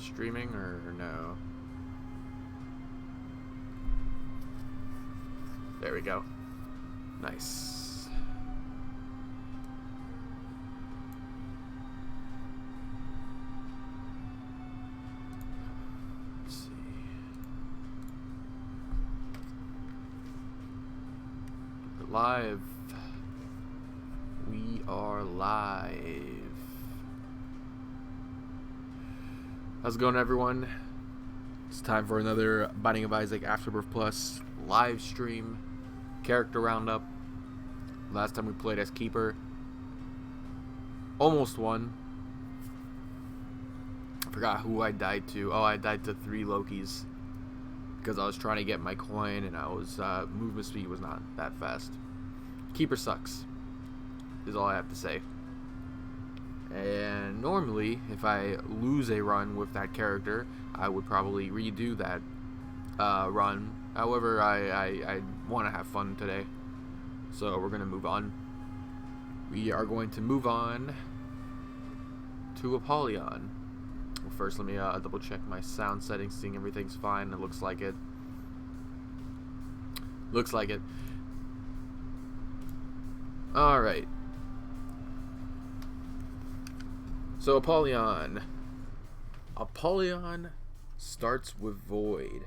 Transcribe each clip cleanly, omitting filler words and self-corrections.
streaming or no? There we go. Nice. Let's see. We're live. We are live. How's it going, everyone? It's time for another Binding of Isaac Afterbirth Plus live stream character roundup. Last time we played as Keeper. Almost won. I forgot who I died to. Oh, I died to 3 Lokis. Because I was trying to get my coin and I was movement speed was not that fast. Keeper sucks, is all I have to say. And normally, if I lose a run with that character, I would probably redo that run. However, I want to have fun today, so we're going to move on. We are going to move on to Apollyon. Well, first, let me double check my sound settings, seeing everything's fine. It looks like it. Looks like it. Alright. So Apollyon. Apollyon starts with Void.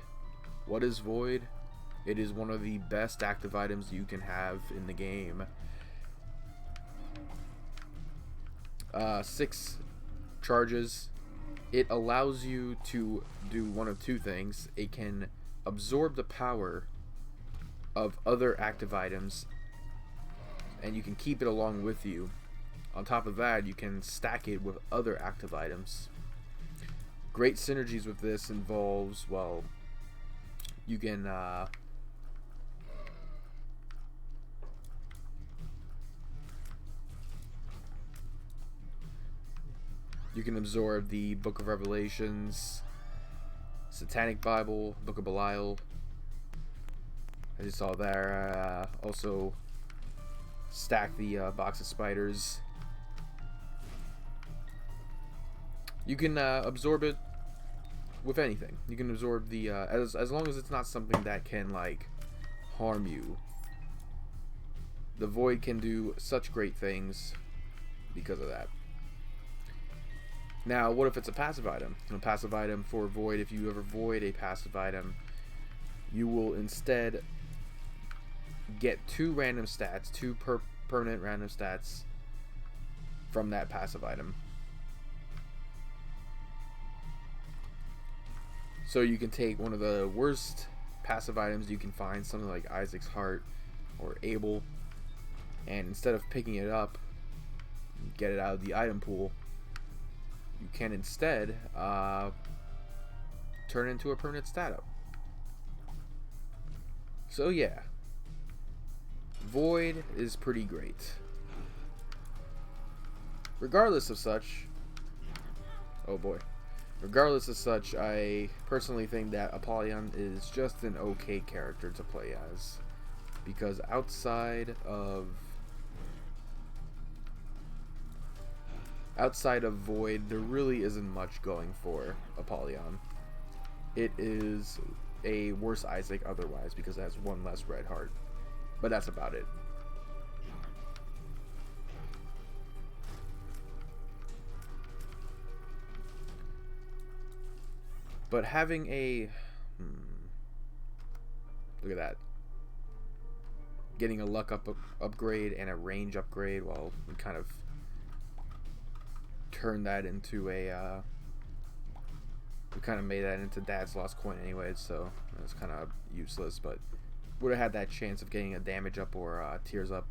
What is Void? It is one of the best active items you can have in the game. 6 charges. It allows you to do one of 2 things. It can absorb the power of other active items, and you can keep it along with you. On top of that, you can stack it with other active items. Great synergies with this involves, well, you can absorb the Book of Revelations, Satanic Bible, Book of Belial, as you saw there. Also stack the box of spiders. You can absorb it with anything. You can absorb the as long as it's not something that can like harm you. The Void can do such great things because of that. Now, what if it's a passive item? A passive item for Void, if you ever void a passive item, you will instead get 2 random stats, 2 permanent random stats from that passive item. So you can take one of the worst passive items you can find, something like Isaac's Heart or Abel, and instead of picking it up, get it out of the item pool, you can instead turn it into a permanent stat up. So yeah, Void is pretty great. Regardless of such, oh boy. Regardless of such, I personally think that Apollyon is just an okay character to play as, because outside of Void, there really isn't much going for Apollyon. It is a worse Isaac otherwise, because it has 1 less red heart, but that's about it. But having a look at that, getting a luck upgrade and a range upgrade, well, we kind of turned that into a we kind of made that into Dad's lost coin anyways, so it's kind of useless, but would have had that chance of getting a damage up or tears up.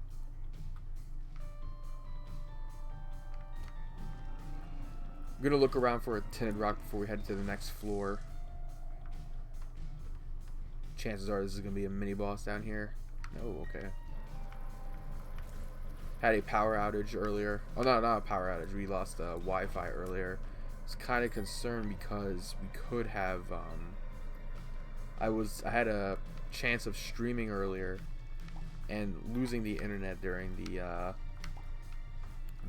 I'm gonna look around for a tinted rock before we head to the next floor. Chances are this is gonna be a mini boss down here. Oh, okay. Had a power outage earlier. Oh, no, not a power outage. We lost Wi-Fi earlier. I was kind of concerned because we could have. I had a chance of streaming earlier and losing the internet during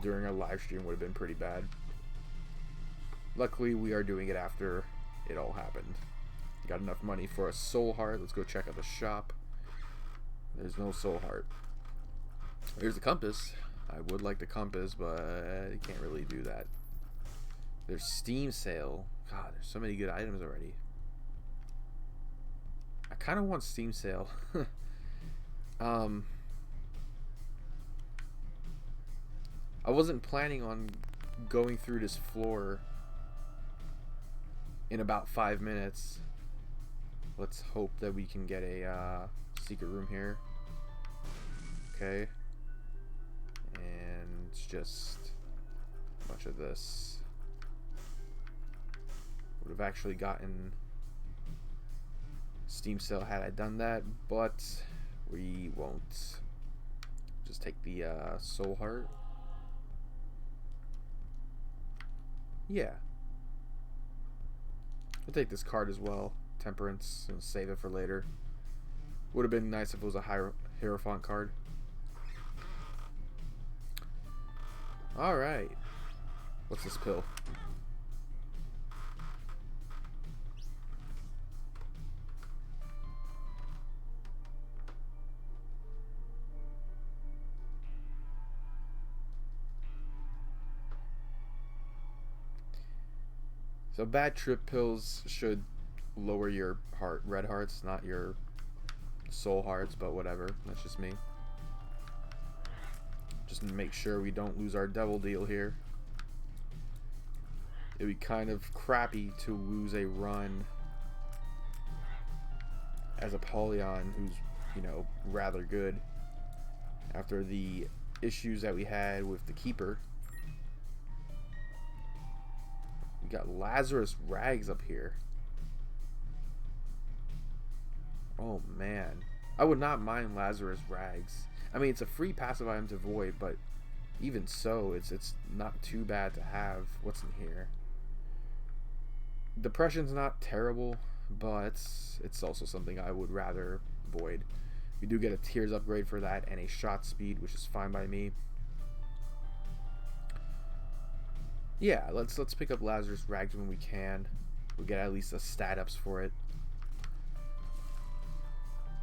a live stream would have been pretty bad. Luckily, we are doing it after it all happened. Got enough money for a soul heart. Let's go check out the shop. There's no soul heart. Here's the compass. I would like the compass, but you can't really do that. There's Steam sale. God, there's so many good items already. I kind of want Steam sale. I wasn't planning on going through this floor in about 5 minutes. Let's hope that we can get a secret room here. Okay. And it's just a bunch of this. Would have actually gotten Steam sale had I done that, but we won't. Just take the soul heart. Yeah. I'll take this card as well. Temperance, and save it for later. Would have been nice if it was a Hierophant card. Alright. What's this pill? So bad trip pills should lower your red hearts, not your soul hearts, but whatever. That's just me. Just to make sure we don't lose our devil deal here. It'd be kind of crappy to lose a run as Apollyon, who's, you know, rather good after the issues that we had with the Keeper. We got Lazarus Rags up here. Oh man, I would not mind Lazarus Rags. I mean, it's a free passive item to void, but even so, it's not too bad to have. What's in here? Depression's not terrible, but it's also something I would rather void. We do get a Tears upgrade for that and a shot speed, which is fine by me. Yeah, let's pick up Lazarus Rags when we can. We'll get at least a stat ups for it.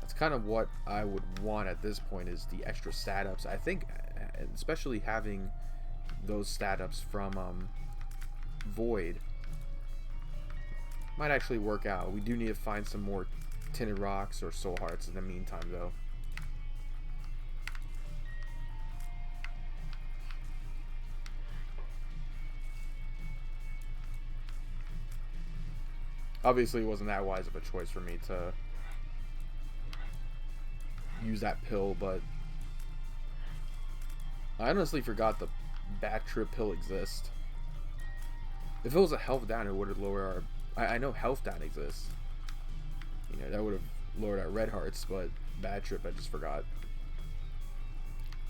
That's kind of what I would want at this point, is the extra stat ups. I think, especially having those stat ups from Void, might actually work out. We do need to find some more Tinted Rocks or Soul Hearts in the meantime, though. Obviously, it wasn't that wise of a choice for me to use that pill, but I honestly forgot the Bad Trip pill exists. If it was a health down, it would have lowered our... I know health down exists. You know, that would have lowered our red hearts, but Bad Trip, I just forgot.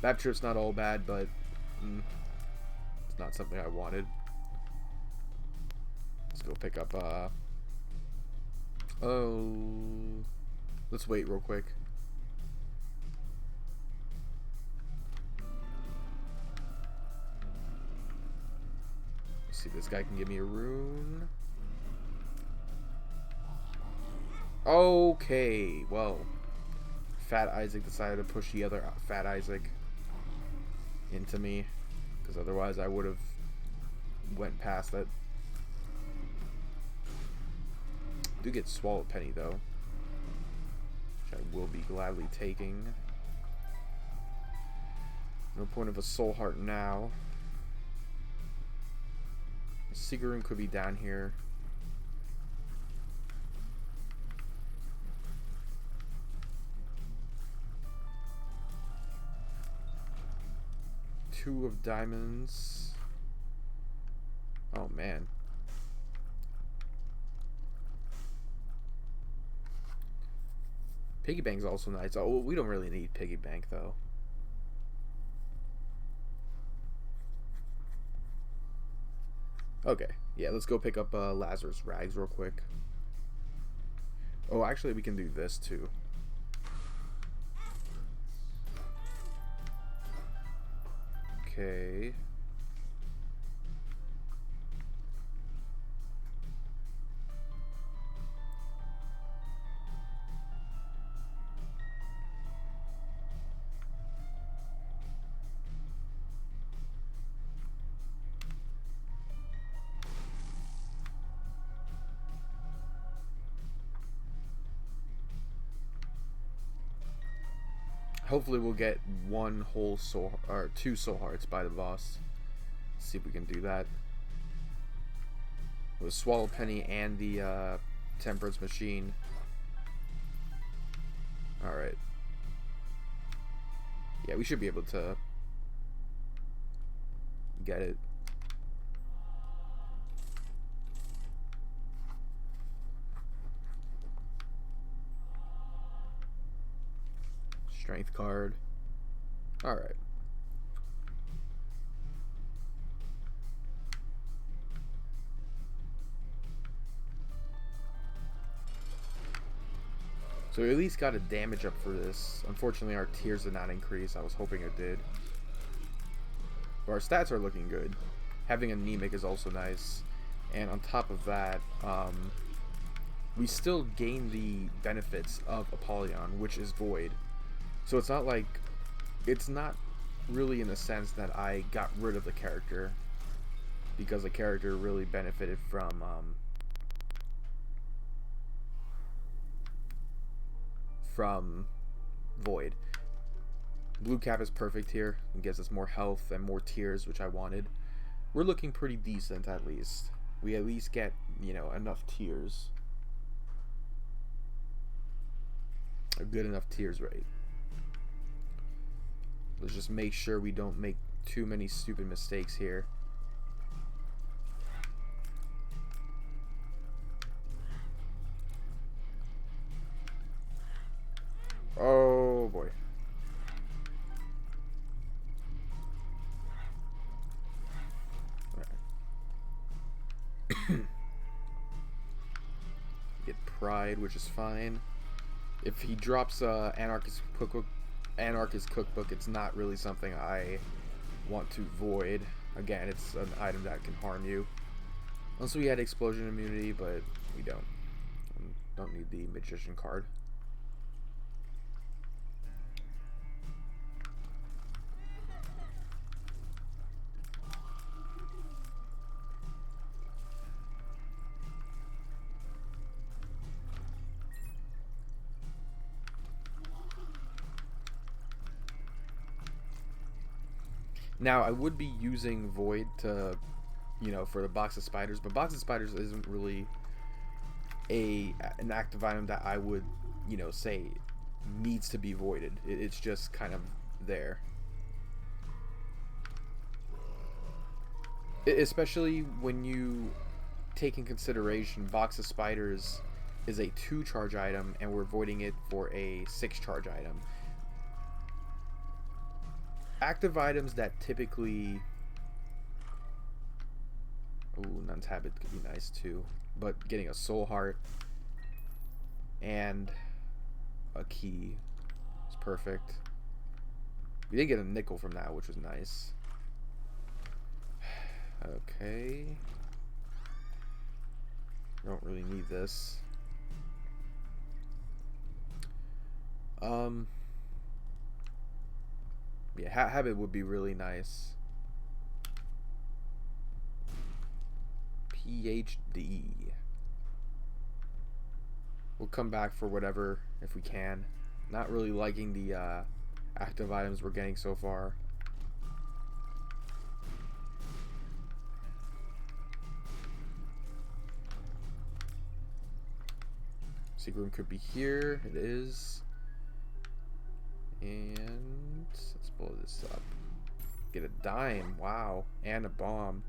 Bad Trip's not all bad, but it's not something I wanted. Let's go pick up, let's wait real quick. Let's see if this guy can give me a rune. Okay, well, Fat Isaac decided to push the other Fat Isaac into me, because otherwise I would have went past that. Do get Swallowed Penny though, which I will be gladly taking. No point of a Soul Heart now. The secret room could be down here. Two of diamonds. Oh man. Piggy bank's also nice. Oh, we don't really need piggy bank though. Okay, yeah, let's go pick up Lazarus Rags real quick. Oh, actually, we can do this too. Okay. Hopefully we'll get one whole soul, or 2 soul hearts by the boss. Let's see if we can do that. With Swallow Penny and the Temperance Machine. Alright. Yeah, we should be able to get it. Strength card. Alright. So we at least got a damage up for this. Unfortunately, our tiers did not increase. I was hoping it did. But our stats are looking good. Having anemic is also nice. And on top of that, we still gain the benefits of Apollyon, which is Void. So it's not like... It's not really in the sense that I got rid of the character. Because the character really benefited from Void. Blue Cap is perfect here. It gives us more health and more tiers, which I wanted. We're looking pretty decent, at least. We at least get, you know, enough tiers. A good enough tiers rate. Let's just make sure we don't make too many stupid mistakes here. Oh boy. Get Pride, which is fine. If he drops Anarchist Cookbook, it's not really something I want to void. Again, it's an item that can harm you. Unless we had Explosion Immunity, but we don't. Don't need the Magician card. Now, I would be using Void to, you know, for the Box of Spiders, but Box of Spiders isn't really an active item that I would, you know, say needs to be voided. It's just kind of there. Especially when you take in consideration Box of Spiders is a 2-charge item and we're voiding it for a 6-charge item. Active items that typically... Ooh, Nun's Habit could be nice too. But getting a Soul Heart and a key is perfect. We did get a nickel from that, which was nice. Okay. Don't really need this. Yeah, Habit would be really nice. PhD. We'll come back for whatever if we can. Not really liking the active items we're getting so far. Secret room could be here. It is. And let's blow this up. Get a dime. Wow. And a bomb.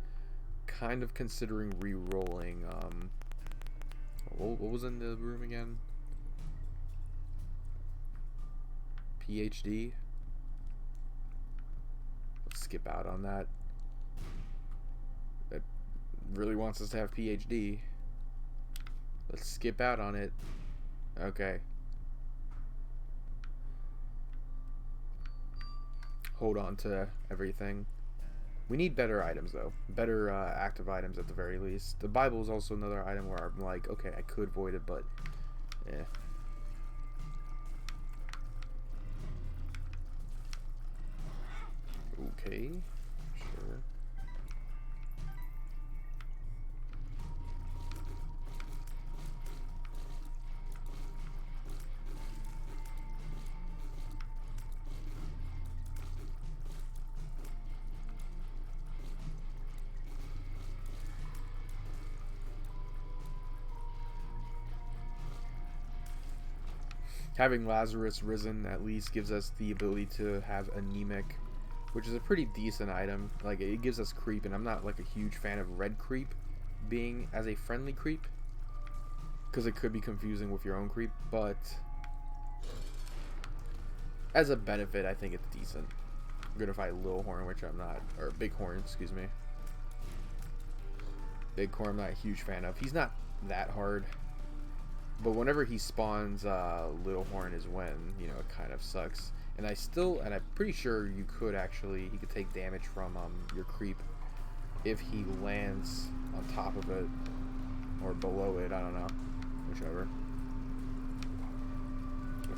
Kind of considering re-rolling. What was in the room again? PhD. Let's skip out on that. That really wants us to have PhD. Let's skip out on it. Okay. Hold on to everything. We need better items though. Better active items at the very least. The Bible is also another item where I'm like, okay, I could void it, but eh. Okay, sure. Having Lazarus Risen at least gives us the ability to have Anemic, which is a pretty decent item. Like, it gives us creep, and I'm not like a huge fan of red creep being as a friendly creep, because it could be confusing with your own creep, but as a benefit, I think it's decent. I'm gonna fight Little Horn, which I'm not, or Big Horn, excuse me. Big Horn, I'm not a huge fan of. He's not that hard, but whenever he spawns Little Horn is when, you know, it kind of sucks. And I'm pretty sure he could take damage from your creep if he lands on top of it or below it, I don't know, whichever.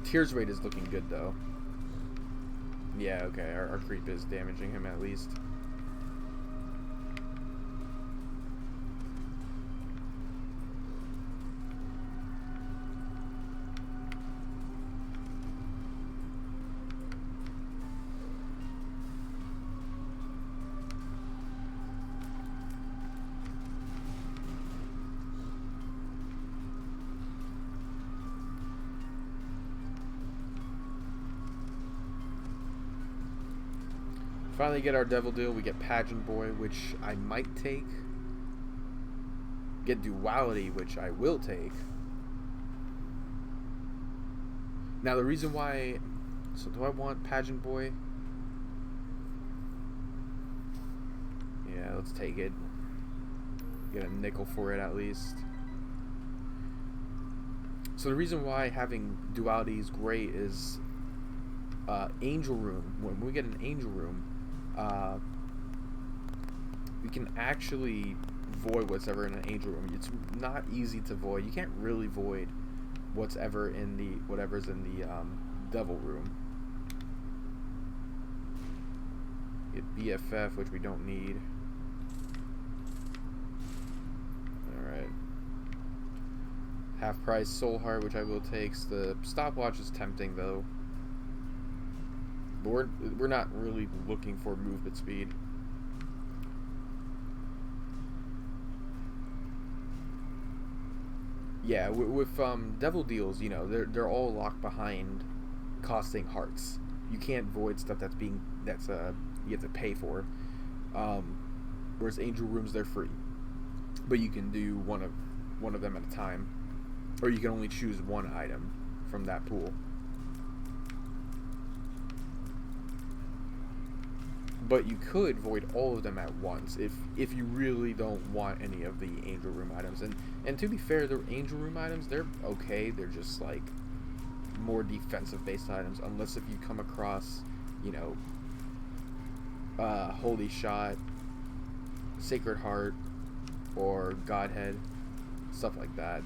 Tears rate is looking good though. Yeah, okay, our creep is damaging him at least. Finally get our Devil Deal. We get Pageant Boy, which I might take. Get Duality, which I will take. Now the reason why... So do I want Pageant Boy? Yeah, let's take it. Get a nickel for it at least. So the reason why having Duality is great is... Angel Room. When we get an Angel Room... we can actually void what's ever in an Angel Room. It's not easy to void. You can't really void whatever's in the Devil Room. Get BFF, which we don't need. Alright. Half price Soul Heart, which I will take. The stopwatch is tempting though. But we're not really looking for movement speed. Yeah, with Devil Deals, you know, they're all locked behind costing hearts. You can't void stuff you have to pay for. Whereas Angel Rooms, they're free, but you can do one of them at a time, or you can only choose one item from that pool. But you could void all of them at once if you really don't want any of the Angel Room items. And to be fair, the Angel Room items, they're okay. They're just like more defensive based items, unless if you come across, you know, Holy Shot, Sacred Heart, or Godhead, stuff like that.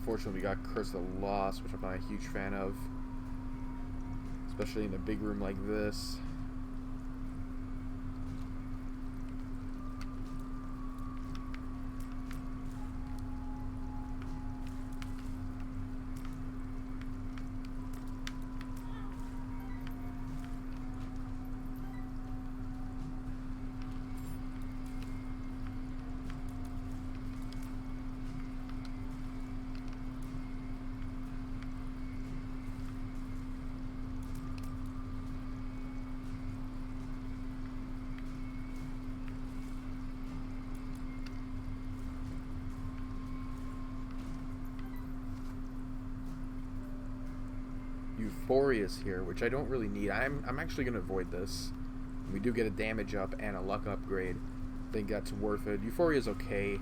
Unfortunately, we got Curse of Loss, which I'm not a huge fan of, especially in a big room like this. Euphoria's here, which I don't really need. I'm actually going to avoid this. We do get a damage up and a luck upgrade. I think that's worth it. Euphoria's okay.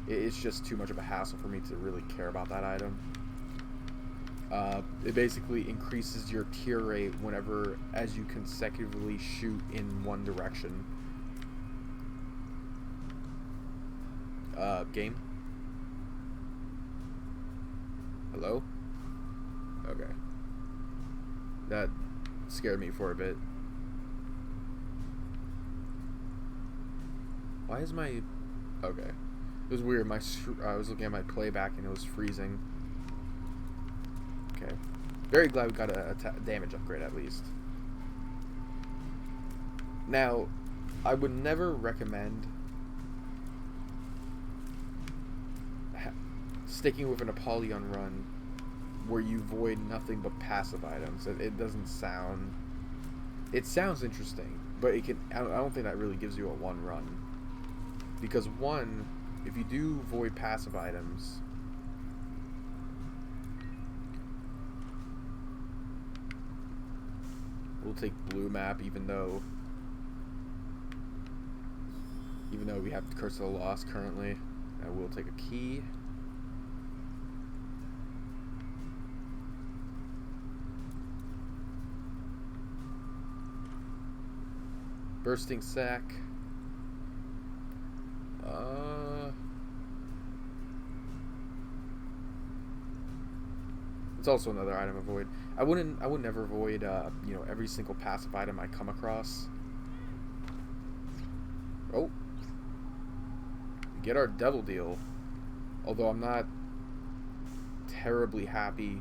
It's just too much of a hassle for me to really care about that item. It basically increases your tier rate whenever as you consecutively shoot in one direction. Game? Hello? Okay. That scared me for a bit. Why is my... Okay. It was weird. I was looking at my playback and it was freezing. Okay. Very glad we got a damage upgrade at least. Now, I would never recommend sticking with an Apollyon run where you void nothing but passive items. It doesn't sound... It sounds interesting, but it can... I don't think that really gives you a one run. Because one, if you do void passive items... We'll take blue map, even though we have Curse of the Lost currently. I will take a key. Bursting sack. It's also another item avoid. I would never avoid you know, every single passive item I come across. Oh. We get our Devil Deal. Although I'm not terribly happy.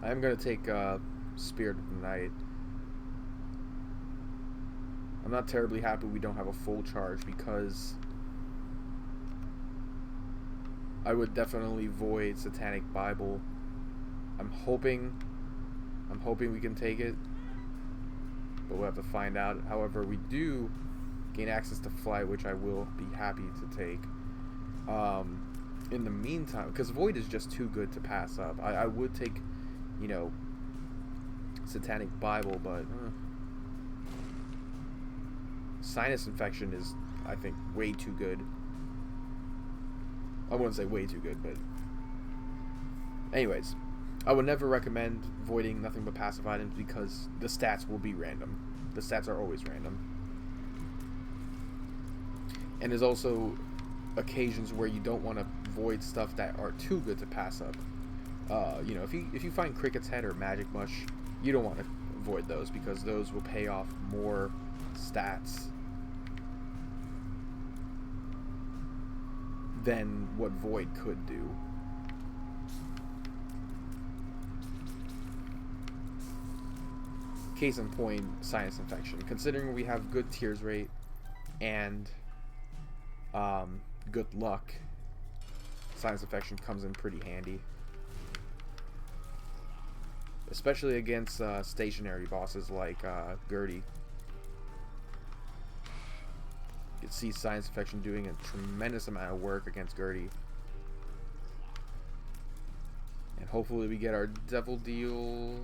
I am gonna take Spirit of the Night. I'm not terribly happy we don't have a full charge, because I would definitely void Satanic Bible. I'm hoping we can take it, but we'll have to find out. However, we do gain access to Fly, which I will be happy to take. In the meantime, because Void is just too good to pass up, I would take, you know, Satanic Bible, but Sinus Infection is, I think, way too good. I wouldn't say way too good, but anyways, I would never recommend voiding nothing but passive items, because the stats will be random. The stats are always random. And there's also occasions where you don't want to void stuff that are too good to pass up. You know, if you find Cricket's Head or Magic Mush, you don't want to void those, because those will pay off more stats than what Void could do. Case in point, Sinus Infection. Considering we have good tears rate and good luck, Sinus Infection comes in pretty handy. Especially against stationary bosses like Gertie. You can see Sinus Infection doing a tremendous amount of work against Gertie. And hopefully we get our Devil Deal.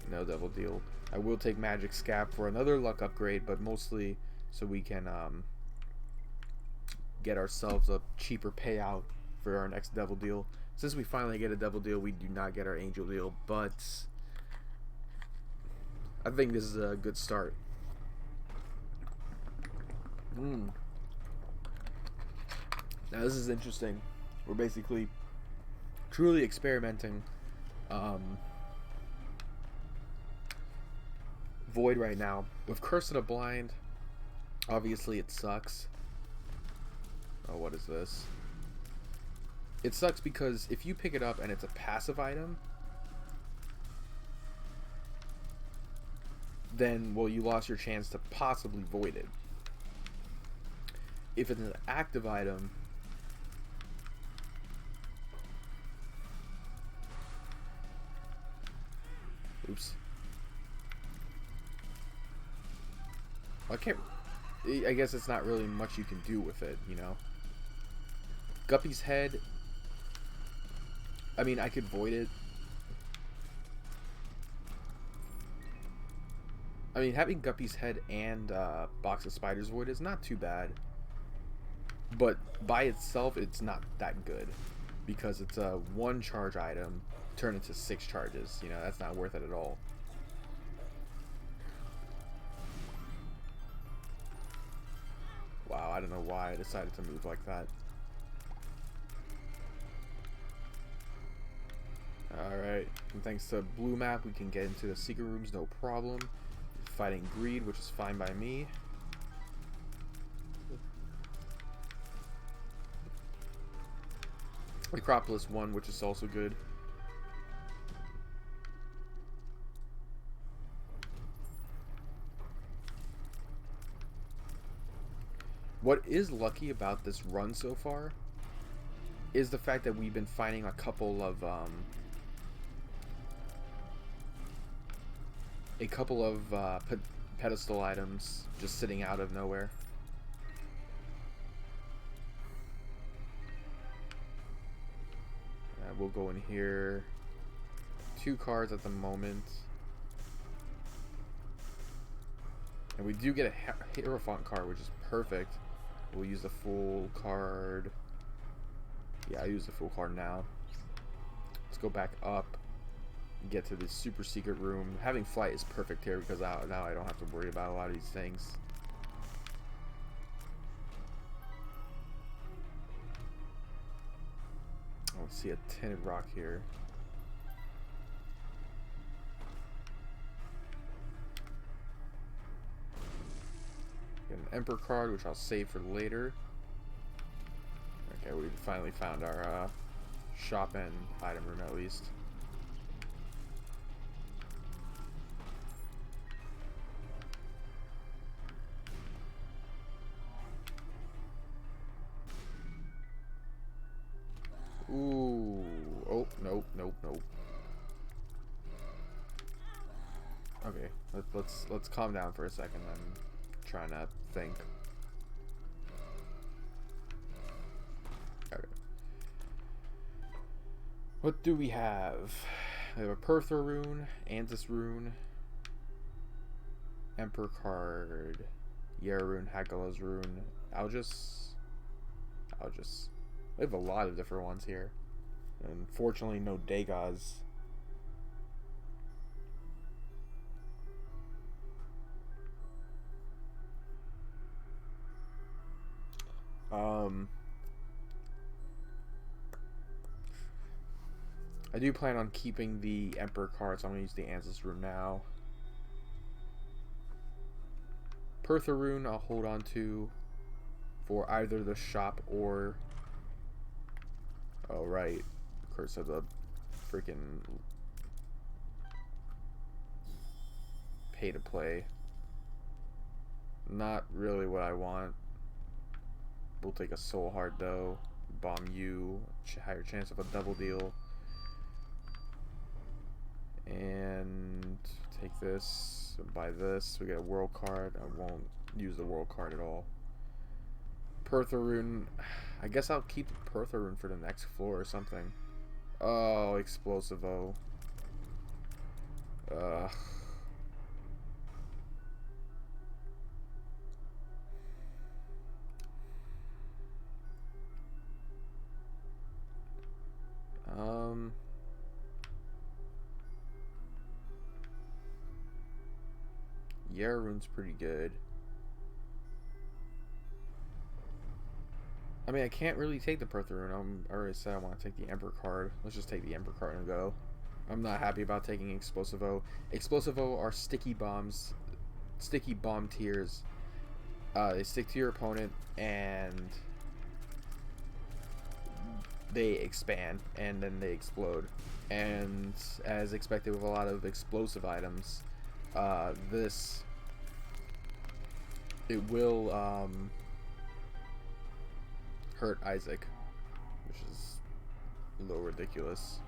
No Devil Deal. I will take Magic Scab for another luck upgrade, but mostly so we can get ourselves a cheaper payout for our next Devil Deal. Since we finally get a Devil Deal, we do not get our Angel Deal, but I think this is a good start. Now this is interesting. We're basically truly experimenting Void right now. With Curse of the Blind, obviously it sucks. Oh, what is this? It sucks because if you pick it up and it's a passive item, then, well, you lost your chance to possibly void it. If it's an active item, oops. I can't, I guess it's not really much you can do with it, you know. Guppy's Head, I mean, I could void it. I mean, having Guppy's Head and Box of Spiders void is not too bad. But by itself, it's not that good. Because it's a 1 charge item turned into 6 charges. You know, that's not worth it at all. Wow, I don't know why I decided to move like that. Alright, and thanks to Blue Map, we can get into the secret rooms, no problem. Fighting Greed, which is fine by me. Necropolis 1, which is also good. What is lucky about this run so far is the fact that we've been finding a couple of pedestal items just sitting out of nowhere. We'll go in here. 2 cards at the moment. And we do get a Hierophant card, which is perfect. We'll use the full card. Yeah, I use the full card now. Let's go back up. Get to this super secret room. Having flight is perfect here because now I don't have to worry about a lot of these things. Let's see a tinted rock here. Get an Emperor card, which I'll save for later. Okay, we finally found our shop and item room at least. Ooh. Oh, nope. Okay, let's calm down for a second. I'm trying to think. Okay. What do we have? We have a Perthra rune, Antis rune, Emperor card, Yera rune, Hagala's rune, Algis. We have a lot of different ones here. Unfortunately, no Dagas. I do plan on keeping the Emperor card, so I'm going to use the Ansis rune now. Perthra rune I'll hold on to for either the shop or... Oh, right. Curse of the freaking pay to play. Not really what I want. We'll take a soul heart though. Bomb you. Higher chance of a double deal. And take this. Buy this. We get a world card. I won't use the world card at all. Perthra rune. I guess I'll keep Perthra rune for the next floor or something. Oh, Explosivo. Ugh. Yera rune's pretty good. I mean, I can't really take the Perthra rune. I already said I want to take the Emperor card. Let's just take the Emperor card and go. I'm not happy about taking Explosivo. Explosivo are sticky bombs. Sticky bomb tiers. They stick to your opponent and they expand and then they explode. And as expected with a lot of explosive items, it will hurt Isaac, which is a little ridiculous.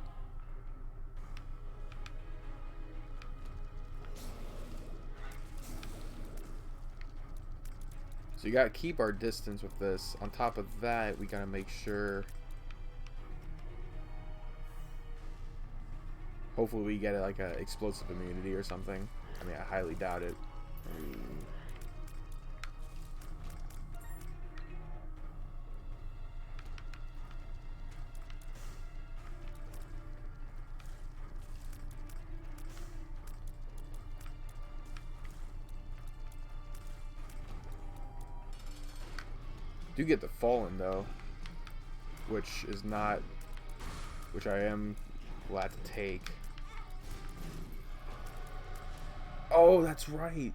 So you gotta keep our distance with this. On top of that, we gotta make sure. Hopefully we get like a explosive immunity or something. I mean, I highly doubt it. Do get the Fallen though, which I am glad to take. Oh, that's right.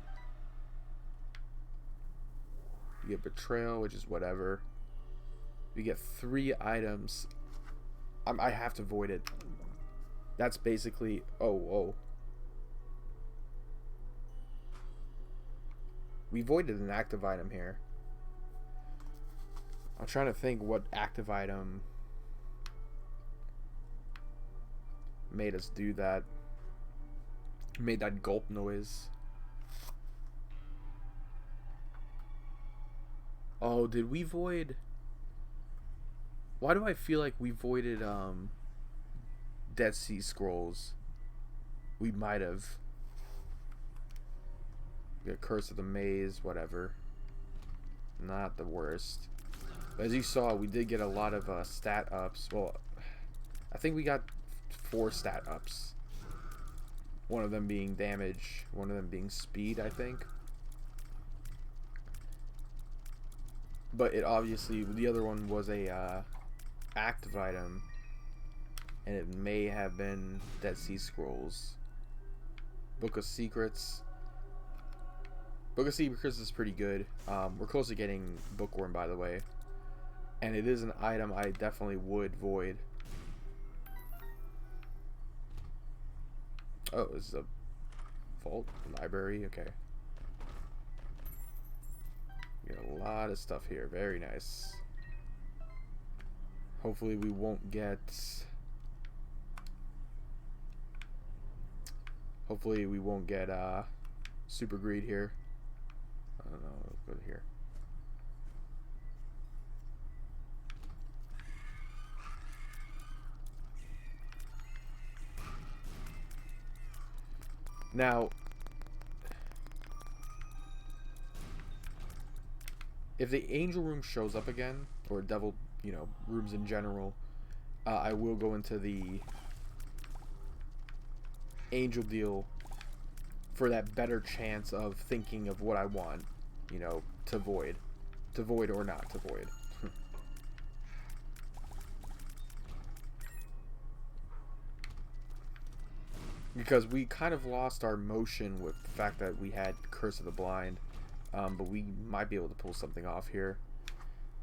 You get Betrayal, which is whatever. You get 3 items. I have to void it. That's basically... Oh. We voided an active item here. I'm trying to think what active item made us do that. Made that gulp noise. Oh, did we void? Why do I feel like we voided Dead Sea Scrolls? We might have. Yeah, Curse of the Maze, whatever. Not the worst. But as you saw, we did get a lot of stat ups. Well, I think we got 4 stat ups. One of them being damage, one of them being speed, I think. But it obviously, the other one was a active item, and it may have been Dead Sea Scrolls. Book of Secrets. Book of Secrets is pretty good. We're close to getting Bookworm, by the way. And it is an item I definitely would void. Oh, this is a vault? Library? Okay. Get a lot of stuff here. Very nice. Hopefully we won't get... Hopefully we won't get super greed here. I don't know. Let's go to here. Now, if the angel room shows up again, or devil, rooms in general, I will go into the angel deal for that better chance of thinking of what I want, to void. To void or not to void. Because we kind of lost our motion with the fact that we had Curse of the Blind. But we might be able to pull something off here.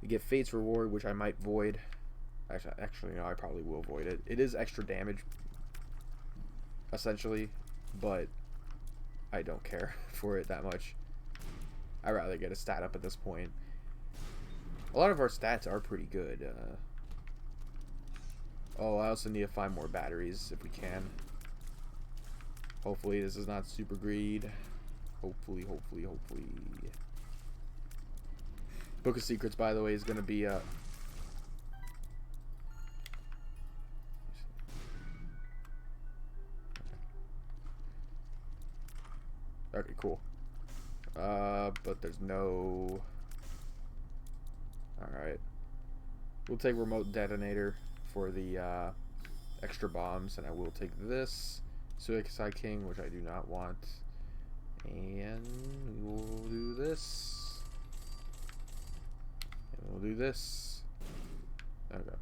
We get Fate's Reward, which I might void. Actually, no, I probably will void it. It is extra damage, essentially, but I don't care for it that much. I'd rather get a stat up at this point. A lot of our stats are pretty good. Oh, I also need to find more batteries if we can. Hopefully this is not super greed. Hopefully. Book of Secrets, by the way, is going to be okay, cool. But there's no... Alright. We'll take Remote Detonator for the extra bombs, and I will take this. Suicide King, which I do not want. And we'll do this. And we'll do this. Okay.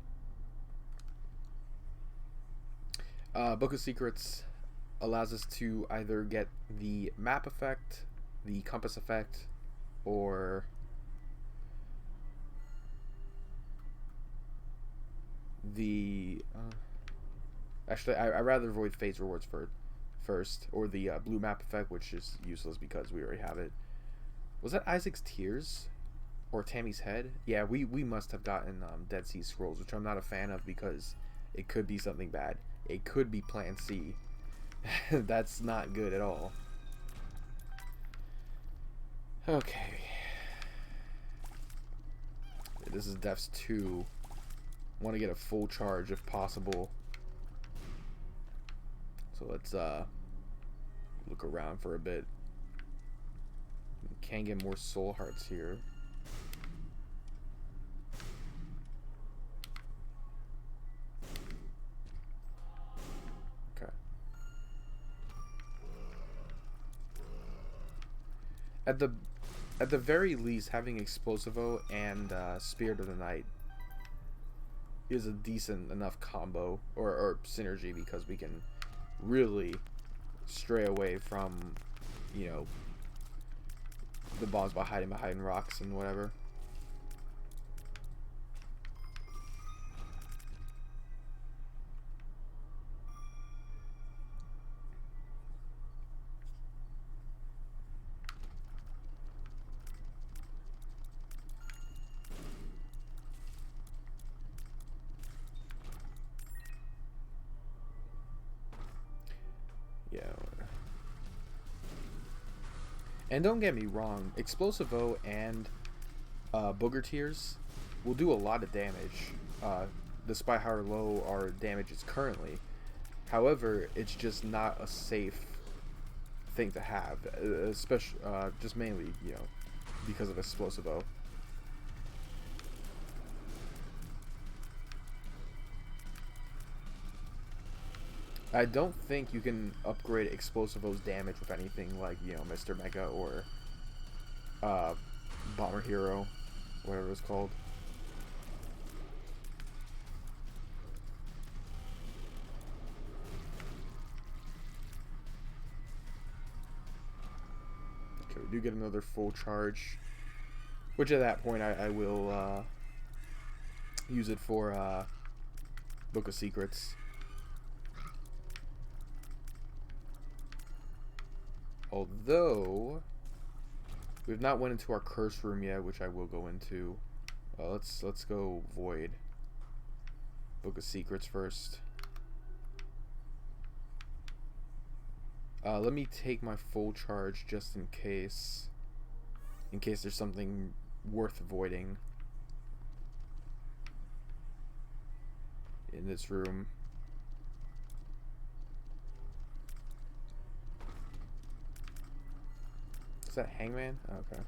Book of Secrets allows us to either get the map effect, the compass effect, or the... actually, I'd rather avoid Fate's Rewards first, or the blue map effect, which is useless because we already have it. Was that Isaac's Tears? Or Tammy's Head? Yeah, we must have gotten Dead Sea Scrolls, which I'm not a fan of because it could be something bad. It could be Plan C. That's not good at all. Okay. This is Deaths 2. Want to get a full charge if possible. So let's look around for a bit. Can get more soul hearts here. Okay. At the very least, having Explosivo and Spirit of the Night is a decent enough combo or synergy, because we can really stray away from, the bombs by hiding behind rocks and whatever. And don't get me wrong, Explosive O and Booger Tears will do a lot of damage, despite how low our damage is currently. However, it's just not a safe thing to have, especially just mainly, you know, because of Explosive O. I don't think you can upgrade Explosive O's damage with anything like, you know, Mr. Mega or Bomber Hero, whatever it's called. Okay, we do get another full charge, which at that point I will use it for Book of Secrets. Although we've not went into our curse room yet, which I will go into. Let's go Void. Book of Secrets first. Let me take my full charge just in case there's something worth voiding in this room. Is that Hangman? Oh, okay.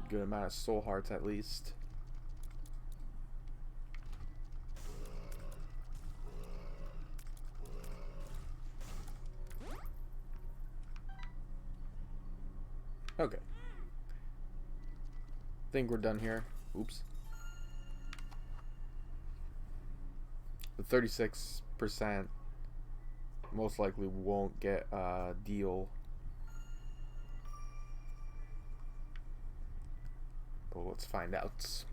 Good amount of soul hearts at least. Okay. Think we're done here. Oops. The 36% most likely won't get a deal. But let's find out.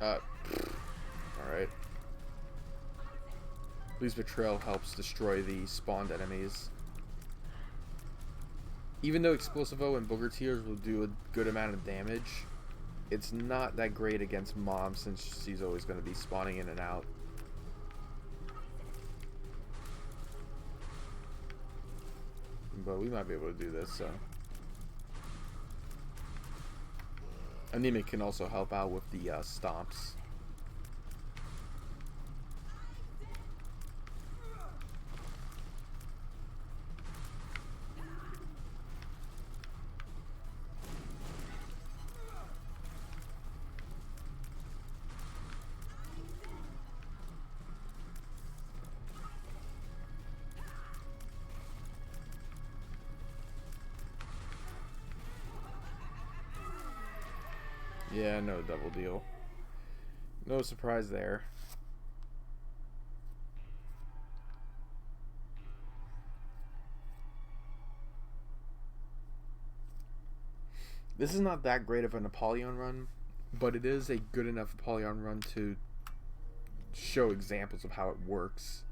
Alright. At least Betrayal helps destroy the spawned enemies. Even though Explosive O and Booger Tears will do a good amount of damage, it's not that great against Mom since she's always going to be spawning in and out. But we might be able to do this, so. Anemic can also help out with the stomps. Yeah, no double deal. No surprise there. This is not that great of an Apollyon run, but it is a good enough Apollyon run to show examples of how it works.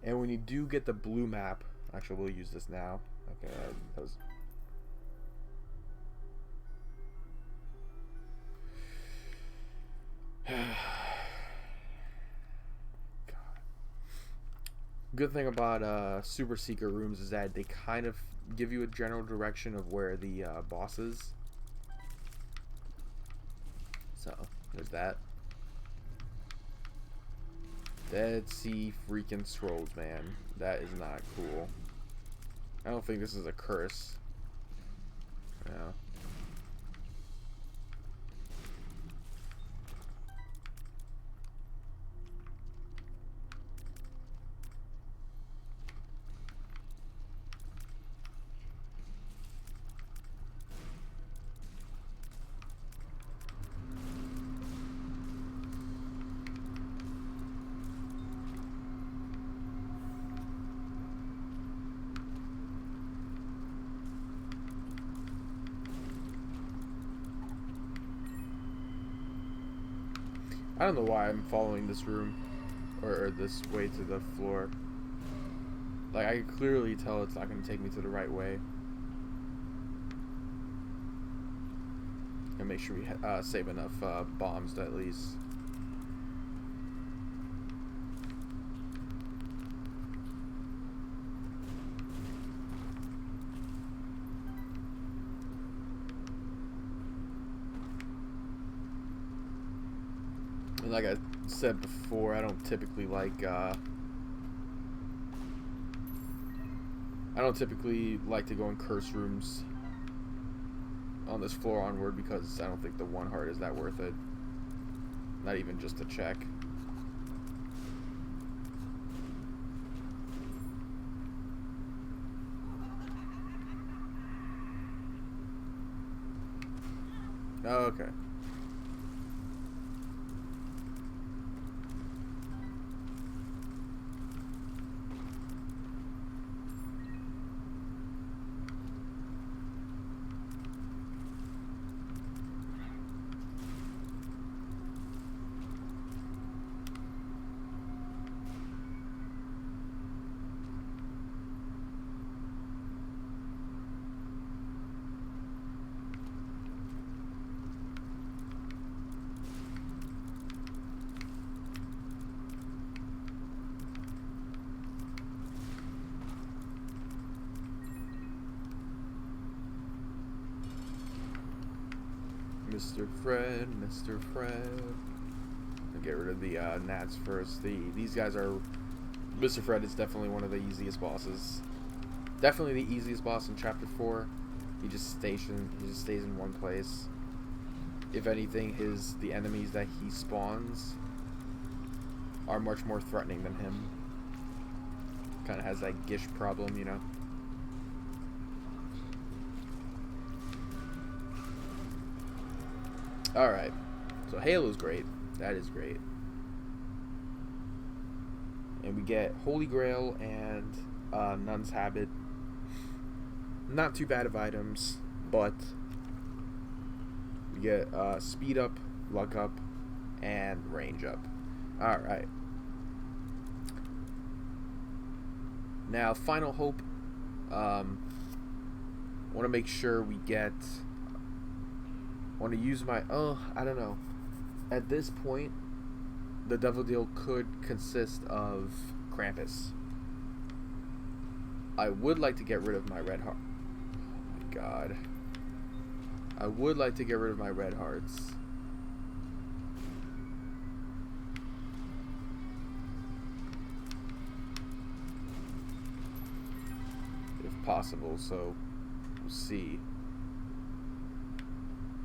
And when you do get the blue map, actually we'll use this now. Okay, that was... Good thing about Super Secret rooms is that they kind of give you a general direction of where the boss is. So, there's that. Dead Sea freaking Scrolls, man. That is not cool. I don't think this is a curse. No. I don't know why I'm following this room or this way to the floor. Like, I can clearly tell it's not going to take me to the right way. And make sure we save enough bombs to at least. And like I said before, I don't typically like to go in curse rooms on this floor onward because I don't think the one heart is that worth it. Not even just to check. Oh, okay. Mr. Fred, Mr. Fred. I'll get rid of the gnats first. These guys are... Mr. Fred is definitely one of the easiest bosses. Definitely the easiest boss in Chapter 4. He just stays in one place. If anything, the enemies that he spawns are much more threatening than him. Kind of has that Gish problem, you know? Alright, so Halo's great. That is great. And we get Holy Grail and Nun's Habit. Not too bad of items, but we get speed up, luck up, and range up. Alright. Now, Final Hope. Want to make sure we get... want to use my... I don't know. At this point, the Devil Deal could consist of Krampus. I would like to get rid of my red heart. Oh my god. I would like to get rid of my red hearts. If possible, so we'll see.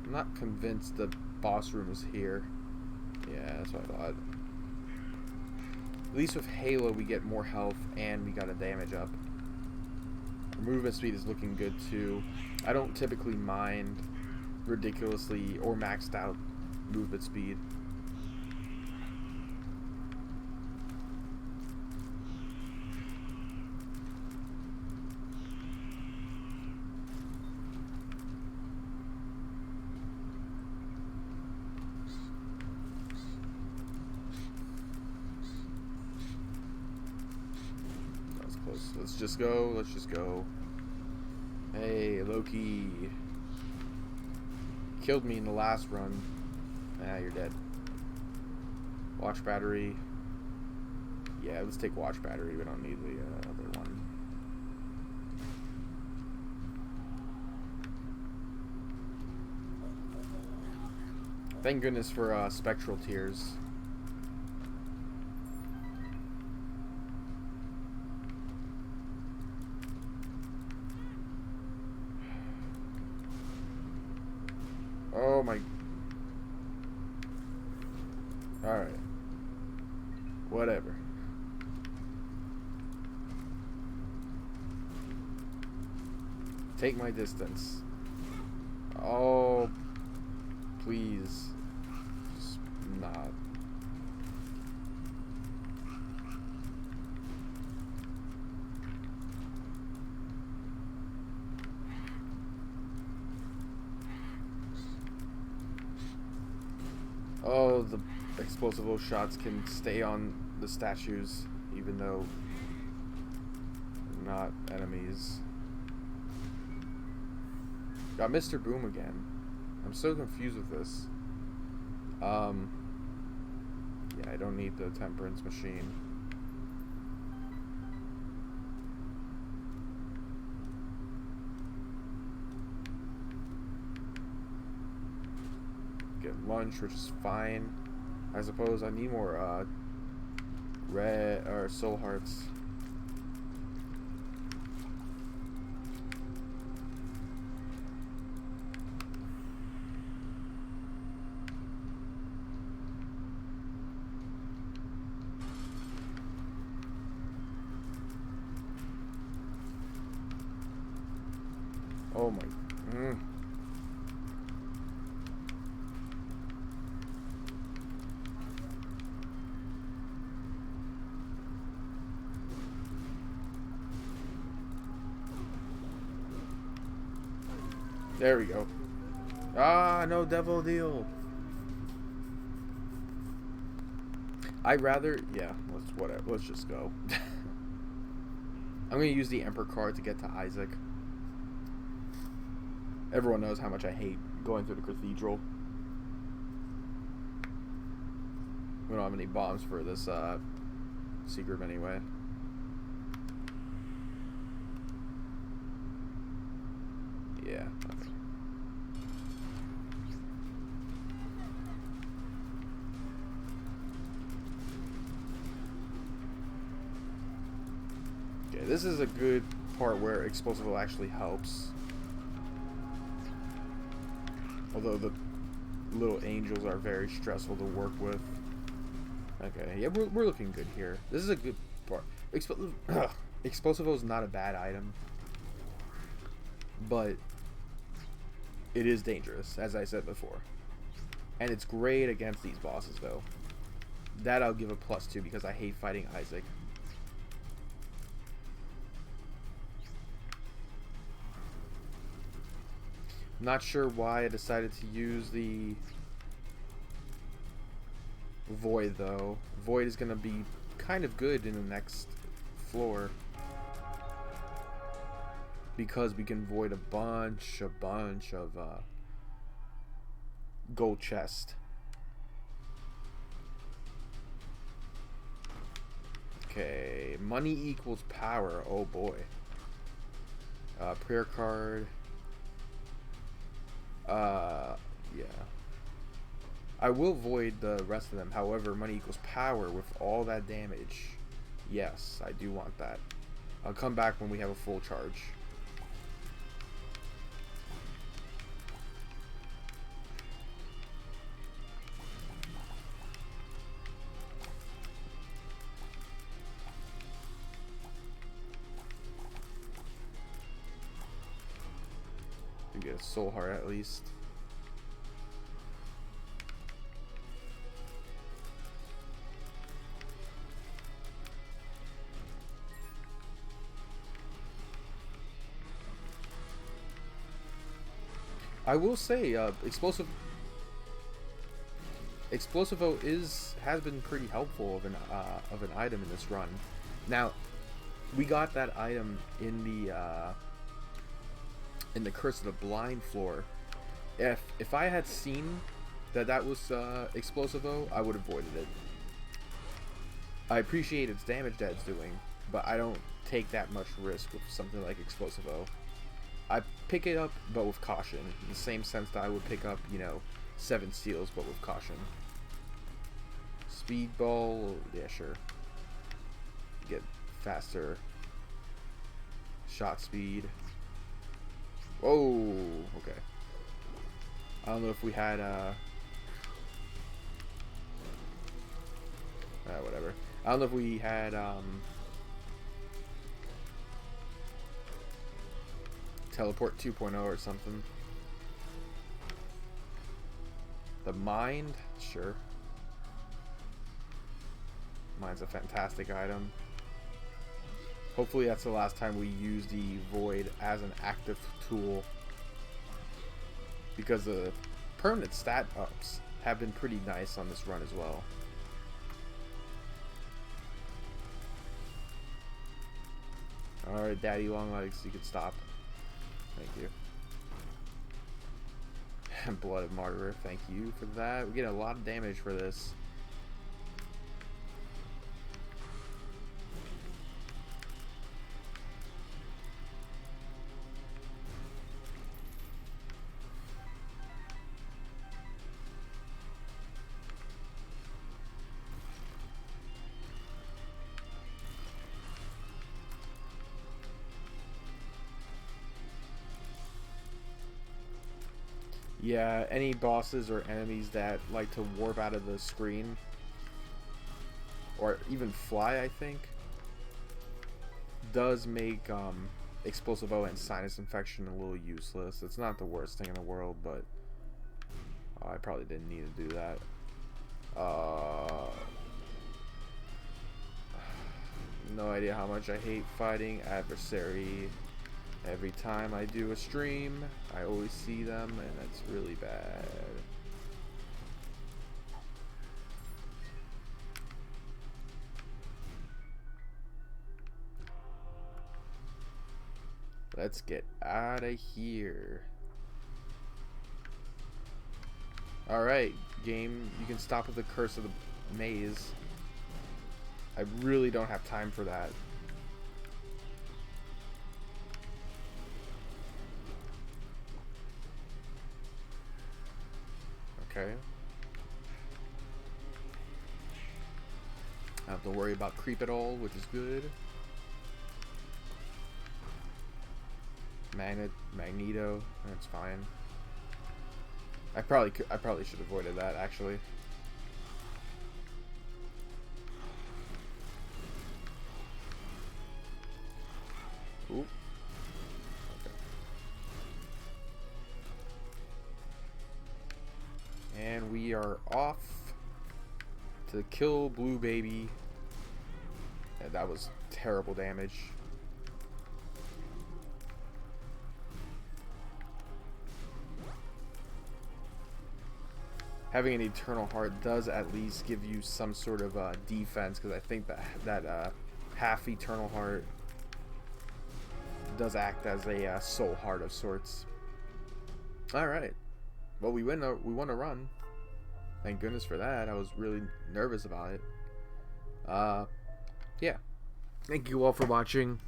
I'm not convinced the boss room is here. Yeah, that's what I thought. At least with Halo, we get more health and we got a damage up. Our movement speed is looking good too. I don't typically mind ridiculously or maxed out movement speed. Let's just go. Let's just go. Hey, Loki. Killed me in the last run. Ah, you're dead. Watch battery. Yeah, let's take watch battery. We don't need the other one. Thank goodness for spectral tears. Oh my... Alright. Whatever. Take my distance. Oh... Please. Just not. Oh, the explosive shots can stay on the statues, even though they're not enemies. Got Mr. Boom again. I'm so confused with this. Yeah, I don't need the temperance machine. Get lunch, which is fine. I suppose I need more red or soul hearts. Oh my. There we go. Ah, no devil deal. I'd rather, yeah, let's just go. I'm gonna use the Emperor card to get to Isaac. Everyone knows how much I hate going through the cathedral. We don't have any bombs for this secret anyway. Yeah. Okay, this is a good part where explosive actually helps. Although the little angels are very stressful to work with. Okay, yeah, we're looking good here. This is a good part. Explosivo is not a bad item, but it is dangerous, as I said before. And it's great against these bosses, though. That I'll give a +2 because I hate fighting Isaac. Not sure why I decided to use the Void, though. Void is going to be kind of good in the next floor, because we can void a bunch of gold chest. Okay, money equals power. Oh boy. Prayer card. Yeah. I will void the rest of them. However, money equals power with all that damage. Yes, I do want that. I'll come back when we have a full charge. We get a soul heart at least. I will say, Explosivo has been pretty helpful of an item in this run. Now, we got that item in the Curse of the Blind floor. If I had seen that was Explosivo, I would have avoided it. I appreciate its damage that it's doing, but I don't take that much risk with something like Explosivo. I pick it up, but with caution. In the same sense that I would pick up, 7 seals, but with caution. Speedball, yeah, sure. Get faster. Shot speed. Whoa, okay. I don't know if we had, whatever. I don't know if we had, Teleport 2.0 or something. The Mind? Sure. Mind's a fantastic item. Hopefully that's the last time we use the Void as an active tool, because the permanent stat ups have been pretty nice on this run as well. Alright, Daddy Longlegs, you can stop. Thank you. Blood of Martyr, thank you for that. We get a lot of damage for this. Yeah, any bosses or enemies that like to warp out of the screen, or even fly, I think, does make explosive O and sinus infection a little useless. It's not the worst thing in the world, but I probably didn't need to do that. No idea how much I hate fighting adversary. Every time I do a stream, I always see them, and it's really bad. Let's get out of here. Alright, game, you can stop with the curse of the maze. I really don't have time for that. Okay. I don't have to worry about creep at all, which is good. Magneto, that's fine. I probably should have avoided that, actually. Ooh. Okay. And we are off to kill Blue Baby. Yeah, that was terrible damage. Having an Eternal Heart does at least give you some sort of defense, because I think that half Eternal Heart does act as a soul heart of sorts. Alright. Well, we won a run. Thank goodness for that. I was really nervous about it. Yeah. Thank you all for watching.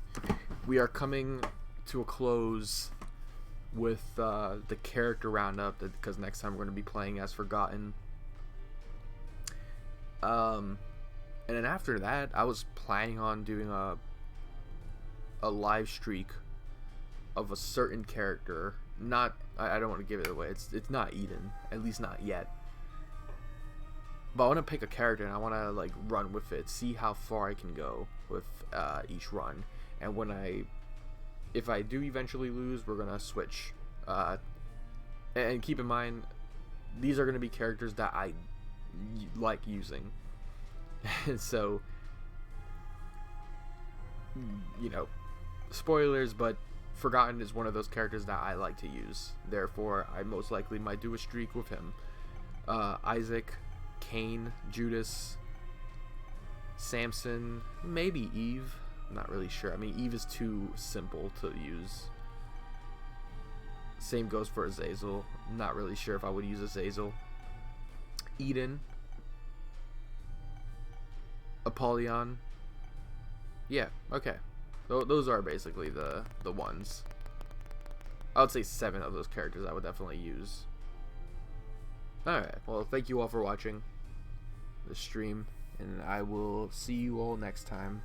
We are coming to a close with the character roundup, because next time we're going to be playing as Forgotten. And then after that, I was planning on doing a live streak of a certain character. Not, I don't want to give it away. It's not Eden, at least not yet. But I want to pick a character and I want to like run with it, see how far I can go with each run. And if I do eventually lose, we're gonna switch. And keep in mind, these are gonna be characters that I like using. So, you know, spoilers, but Forgotten is one of those characters that I like to use. Therefore, I most likely might do a streak with him. Isaac, Cain, Judas, Samson, maybe Eve. I'm not really sure. I mean, Eve is too simple to use. Same goes for Azazel. I'm not really sure if I would use Azazel. Eden, Apollyon. Yeah, okay. Those are basically the ones. I would say 7 of those characters I would definitely use. Alright, well, thank you all for watching the stream, and I will see you all next time.